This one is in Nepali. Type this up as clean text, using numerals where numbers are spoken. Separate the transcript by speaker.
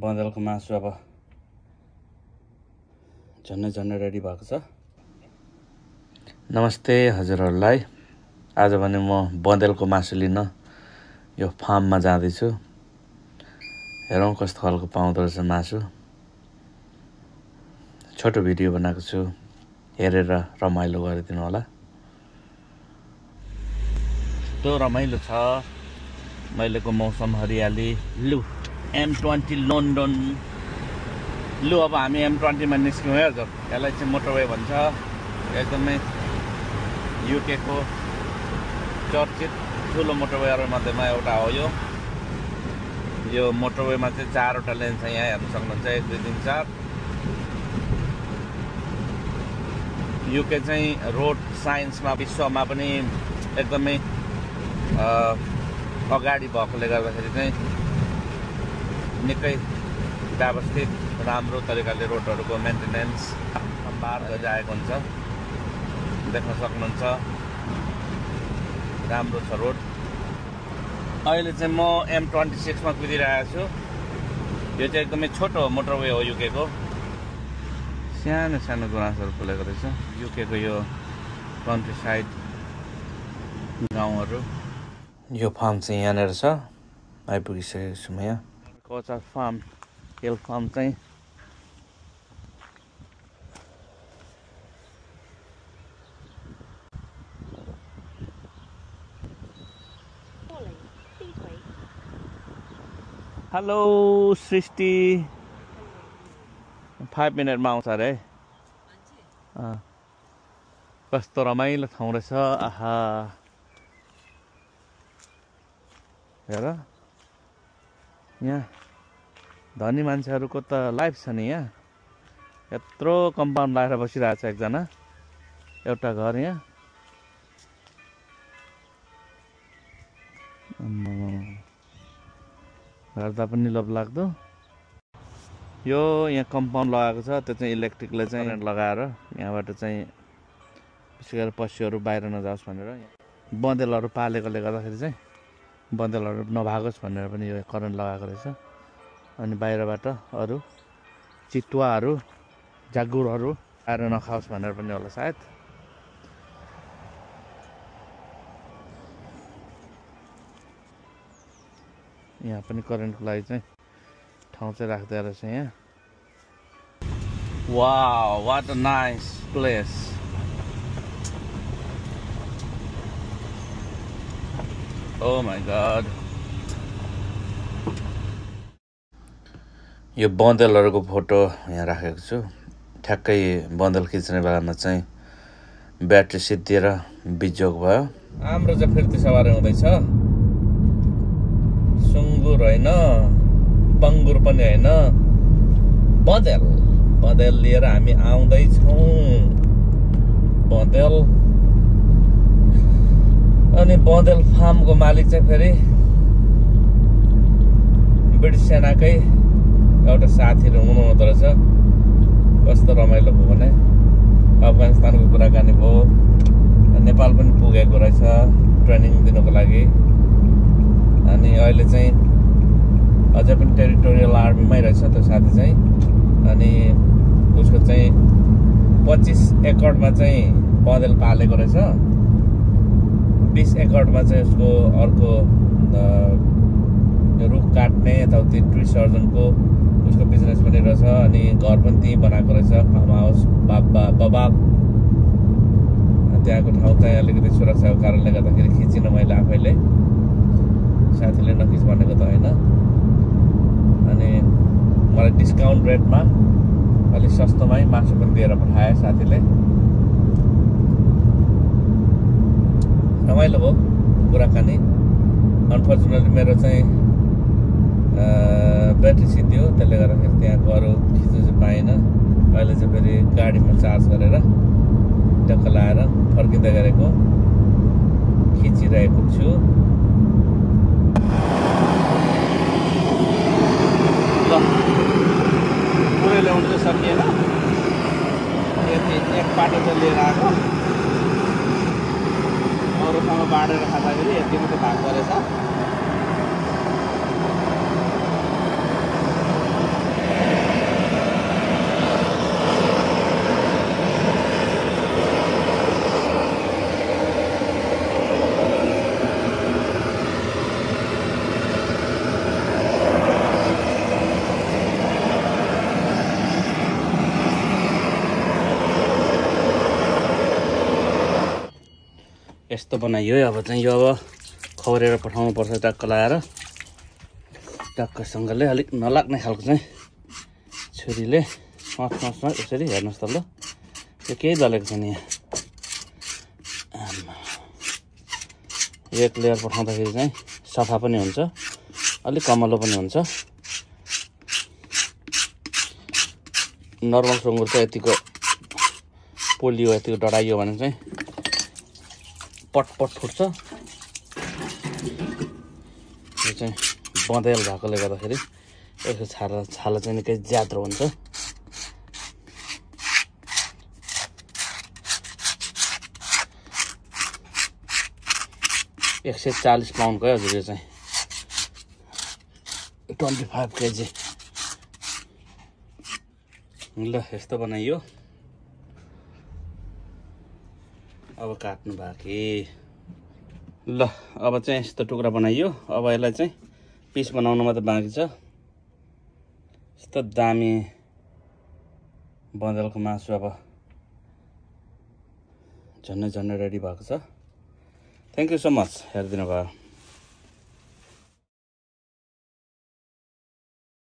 Speaker 1: बँदेलको मासु अब झन्नै रेडी भएको छ। नमस्ते हजुरहरूलाई। आज भने म बँदेलको मासु लिन यो फार्ममा जाँदैछु। हेरौँ कस्तो खालको पाउँदो रहेछ मासु। छोटो भिडियो बनाएको छु, हेरेर रमाइलो गरिदिनु होला। त्यो रमाइलो छ, मैलेको मौसम, हरियाली। लु M20 लन्डन। लु अब हामी M20 मा निस्क्यौँ है हजुर। यसलाई चाहिँ मोटरवे भन्छ। एकदमै युके को चर्चित ठुलो मोटरवेहरू मध्येमा एउटा हो यो। यो मोटरवेमा चाहिँ 4वटा लेन छ। यहाँ हेर्न सक्नुहुन्छ 1 2 3 4। युके चाहिँ रोड साइन्समा विश्वमा पनि एकदमै अगाडि भएकोले गर्दाखेरि चाहिँ निकै व्यवस्थित राम्रो तरिकाले रोडहरूको मेन्टेनेन्स सम्भार गरिरहेको हुन्छ। देख्न सक्नुहुन्छ राम्रो छ रोड। अहिले चाहिँ म M26 मा कुदिरहेको छु। यो चाहिँ एकदमै छोटो मोटरवे हो युके को। सानो सानो गुराँसहरू फुलेको रहेछ युके को यो कन्ट्री साइड गाउँहरू। यो फार्म चाहिँ यहाँनिर छ। आइपुगिसकेको छु म यहाँ। कोचा फार्म, हिल फार्म चाहिँ हेलो सृष्टि। 5 मिनटमा आउँछ अरे। कस्तो रमाइलो ठाउँ रहेछ। आहा हेर, यहाँ धनी मान्छेहरूको त लाइफ छ नि। यहाँ यत्रो कम्पाउन्ड लगाएर बसिरहेको छ एकजना, एउटा घर। यहाँ हेर्दा पनि लोभलाग्दो। यो यहाँ कम्पाउन्ड लगाएको छ, त्यो चाहिँ इलेक्ट्रिकले चाहिँ करेन्ट लगाएर यहाँबाट चाहिँ विशेष गरेर पशुहरू बाहिर नजाओस् भनेर। बँदेलहरू पालेकोले गर्दाखेरि चाहिँ बँदेलहरू नभागोस् भनेर पनि यो करेन्ट लगाएको रहेछ। अनि बाहिरबाट अरू चितुवाहरू, जागुरहरू आएर नखाओस् भनेर पनि होला सायद। यहाँ पनि करेन्टको लागि चाहिँ ठाउँ चाहिँ राख्दै रहेछ यहाँ। Wow, what a nice place. Oh my god. यो बँदेलहरूको फोटो यहाँ राखेको छु। ठ्याक्कै बँदेल खिच्ने बेलामा चाहिँ ब्याट्री सिद्धिएर बिजोग भयो। हाम्रो चाहिँ फिर्ती सवारी हुँदैछ। सुँगुर होइन, बङ्गुर पनि होइन, बँदेल। बँदेल लिएर हामी आउँदैछौँ। बँदेल। अनि बँदेल फार्मको मालिक चाहिँ फेरि ब्रिटिस सेनाकै एउटा साथीहरू हुनुहुँदो रहेछ। कस्तो रमाइलो भयो भने अफगानिस्तानको कुराकानी भयो। नेपाल पनि पुगेको रहेछ ट्रेनिङ दिनको लागि। अनि अहिले चाहिँ अझै पनि टेरिटोरियल आर्मीमै रहेछ त्यो साथी चाहिँ। अनि उसको चाहिँ 25 एकडमा चाहिँ बँदेल पालेको रहेछ। 20 एकडमा चाहिँ उसको अर्को रुख काट्ने यताउति ट्री सर्जनको उसको बिजनेस पनि रहेछ। अनि घर पनि त्यहीँ बनाएको रहेछ, फार्म हाउस बबाब। त्यहाँको ठाउँ चाहिँ अलिकति सुरक्षाको कारणले गर्दाखेरि खिचिनँ मैले आफैले, साथीले नखिच भनेको त होइन। अनि मलाई डिस्काउन्ट रेटमा अलिक सस्तोमै मासु पनि दिएर पठाए साथीले। रमाइलो भयो कुराकानी। अनफर्चुनेटली मेरो चाहिँ ब्याट्री सिद्धियो, त्यसले गर्दाखेरि त्यहाँको अरू खिच्नु चाहिँ पाइनँ। अहिले चाहिँ फेरि गाडीमा चार्ज गरेर टक्क लाएर फर्किँदै गरेको खिचिरहेको छु। ल पुरै ल्याउनु चाहिँ सकिएन। यति एक बाटो चाहिँ लिएर आएको, अरूसँग बाँडेर खाँदाखेरि यति मात्रै भएको रहेछ। यस्तो बनाइयो है। अब चाहिँ यो अब खौरेर पठाउनु पर्छ टक्क लाएर टक्कसँगले अलिक नलाग्ने खालको चाहिँ छुरीले सच यसरी हेर्नुहोस् त ल यो केही दलेको छैन यहाँ। एक लेयर पठाउँदाखेरि चाहिँ सफा पनि हुन्छ अलिक कमलो पनि हुन्छ। नर्मल सुँगुर चाहिँ यतिको पोलियो यतिको डढाइयो भने चाहिँ पटपट फुट्छ। यो चाहिँ बँदेल भएकोले गर्दाखेरि यसको छाला चाहिँ निकै ज्यादा हुन्छ। एक 140 पाउन्डको है हजुर यो चाहिँ 25 केजी। ल यस्तो बनाइयो। अब काट्नु बाँकी। ल अब चाहिँ यस्तो टुक्रा बनाइयो। अब यसलाई चाहिँ पिस बनाउनु मात्र बाँकी छ। यस्तो दामी बँदेलको मासु अब झन्डै रेडी भएको छ। थ्याङ्क यू सो मच हेरिदिनु भयो।